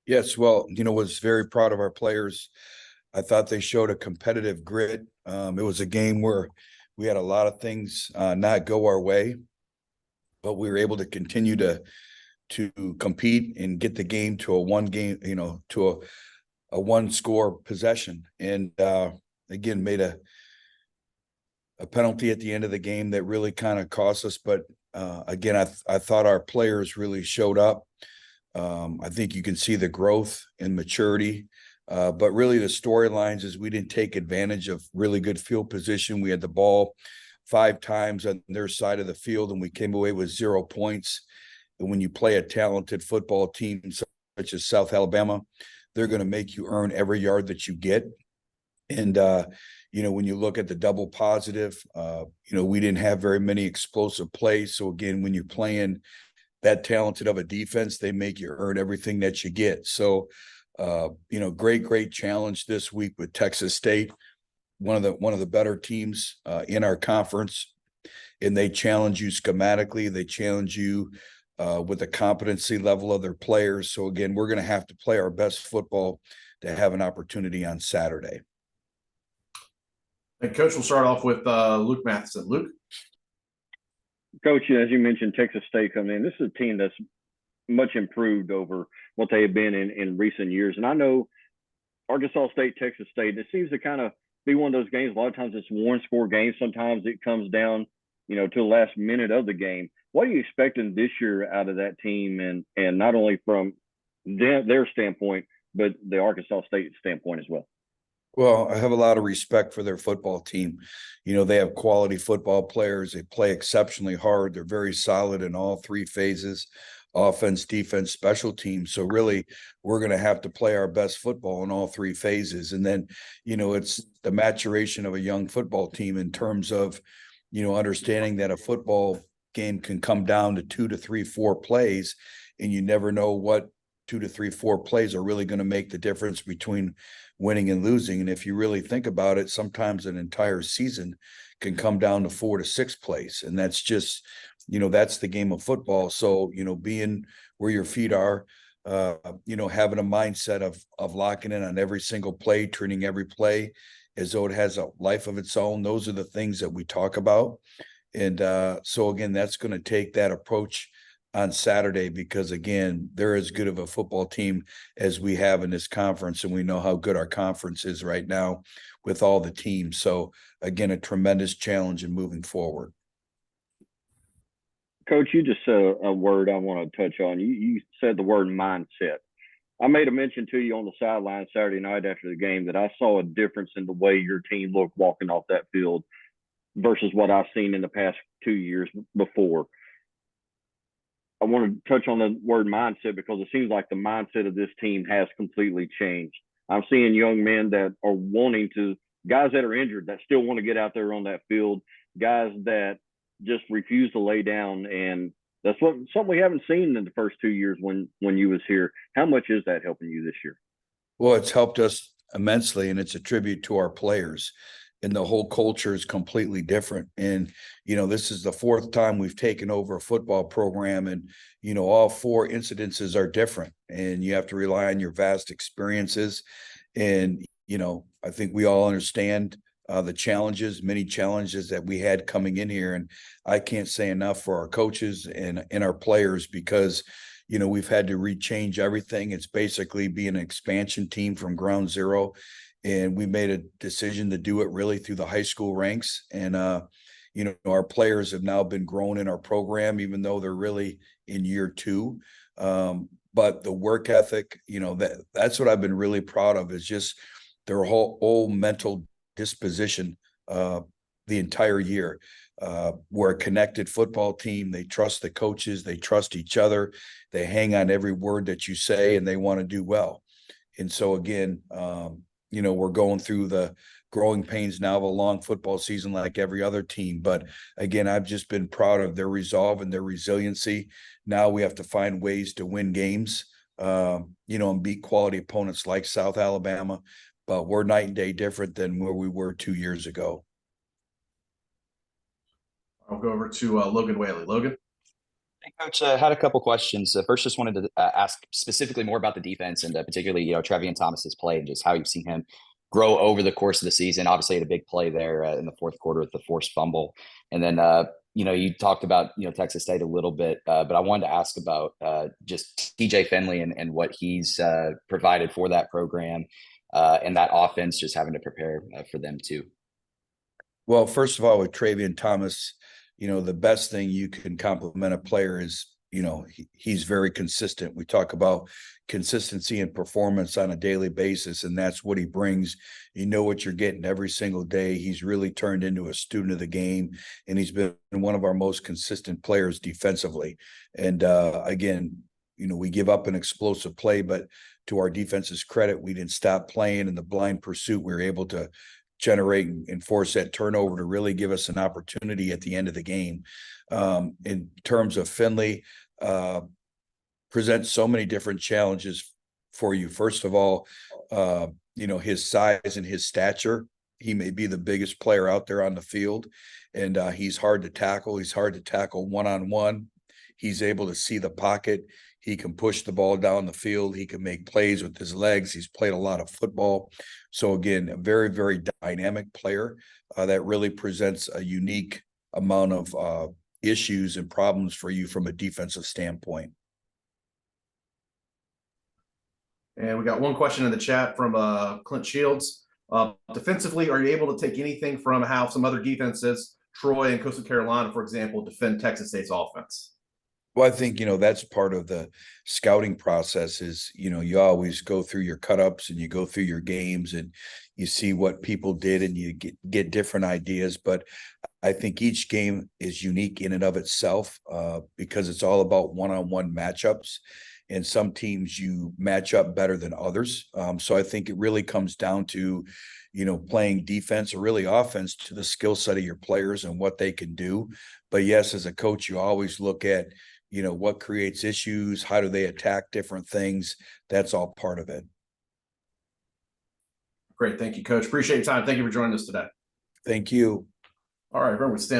Yes, well, was very proud of our players. I thought they showed a competitive grit. It was a game where we had a lot of things not go our way, but we were able to continue to compete and get the game to a one game, to a one score possession. And again, made a penalty at the end of the game that really kind of cost us. But again, I thought our players really showed up. I think you can see the growth and maturity. But really, the storylines is we didn't take advantage of really good field position. We had the ball 5 times on their side of the field, and we came away with 0 points. And when you play a talented football team such as South Alabama, they're going to make you earn every yard that you get. And when you look at the double positive, we didn't have very many explosive plays. So again, when you're playing that talented of a defense, they make you earn everything that you get. So, great challenge this week with Texas State, one of the better teams in our conference, and they challenge you schematically. They challenge you with the competency level of their players. So again, we're going to have to play our best football to have an opportunity on Saturday. And Coach, we'll start off with Luke Matheson. Luke? Coach, as you mentioned, Texas State coming in. This is a team that's much improved over what they have been in recent years. And I know Arkansas State, Texas State, it seems to kind of be one of those games. A lot of times it's one-score games. Sometimes it comes down, to the last minute of the game. What are you expecting this year out of that team, and not only from their standpoint, but the Arkansas State standpoint as well? Well, I have a lot of respect for their football team. They have quality football players. They play exceptionally hard. They're very solid in all 3 phases: offense, defense, special teams. So really, we're going to have to play our best football in all 3 phases. And then, it's the maturation of a young football team in terms of, understanding that a football game can come down to 2 to 3, 4 plays, and you never know what 2 to 3, 4 plays are really going to make the difference between winning and losing. And if you really think about it, sometimes an entire season can come down to 4 to 6 plays. And that's just, that's the game of football. So, being where your feet are, having a mindset of locking in on every single play, treating every play as though it has a life of its own. Those are the things that we talk about. And so again, that's going to take that approach on Saturday, because again, they're as good of a football team as we have in this conference, and we know how good our conference is right now with all the teams. So again, a tremendous challenge in moving forward. Coach, you just said a word I want to touch on. You said the word mindset. I made a mention to you on the sideline Saturday night after the game that I saw a difference in the way your team looked walking off that field versus what I've seen in the past 2 years before. I want to touch on the word mindset because it seems like the mindset of this team has completely changed. I'm seeing young men that are guys that are injured that still want to get out there on that field, guys that just refuse to lay down. And that's something we haven't seen in the first 2 years when you was here. How much is that helping you this year? Well, it's helped us immensely, and it's a tribute to our players. And the whole culture is completely different. And, this is the 4th time we've taken over a football program, and, all 4 incidences are different, and you have to rely on your vast experiences. And, I think we all understand the many challenges that we had coming in here. And I can't say enough for our coaches and our players, because, we've had to rechange everything. It's basically being an expansion team from ground zero. And we made a decision to do it really through the high school ranks. And, our players have now been grown in our program, even though they're really in year 2. But the work ethic, that's what I've been really proud of, is just their whole mental disposition the entire year. We're a connected football team. They trust the coaches. They trust each other. They hang on every word that you say, and they want to do well. And so again, we're going through the growing pains now of a long football season like every other team. But again, I've just been proud of their resolve and their resiliency. Now we have to find ways to win games, and beat quality opponents like South Alabama. But we're night and day different than where we were 2 years ago. I'll go over to Logan Whaley. Logan? Coach, had a couple questions. First, just wanted to ask specifically more about the defense and particularly, Trevian Thomas's play and just how you've seen him grow over the course of the season. Obviously, had a big play there in the fourth quarter with the forced fumble, and then you talked about Texas State a little bit, but I wanted to ask about just TJ Finley and what he's provided for that program and that offense, just having to prepare for them too. Well, first of all, with Travian Thomas, the best thing you can compliment a player is, he's very consistent. We talk about consistency and performance on a daily basis, and that's what he brings. You know what you're getting every single day. He's really turned into a student of the game, and he's been one of our most consistent players defensively. And again, we give up an explosive play, but to our defense's credit, we didn't stop playing in the blind pursuit. We were able to generate and force that turnover to really give us an opportunity at the end of the game. In terms of Finley, presents so many different challenges for you. First of all, his size and his stature. He may be the biggest player out there on the field, and he's hard to tackle. He's hard to tackle one-on-one. He's able to see the pocket. He can push the ball down the field. He can make plays with his legs. He's played a lot of football. So again, a very, very dynamic player that really presents a unique amount of issues and problems for you from a defensive standpoint. And we got one question in the chat from Clint Shields. Defensively, are you able to take anything from how some other defenses, Troy and Coastal Carolina, for example, defend Texas State's offense? Well, I think, that's part of the scouting process is, you always go through your cut-ups and you go through your games and you see what people did and you get different ideas. But I think each game is unique in and of itself because it's all about one-on-one matchups. And some teams you match up better than others. So I think it really comes down to, playing defense or really offense to the skill set of your players and what they can do. But yes, as a coach, you always look at, what creates issues, how do they attack different things? That's all part of it. Great. Thank you, Coach. Appreciate your time. Thank you for joining us today. Thank you. All right, everyone, stand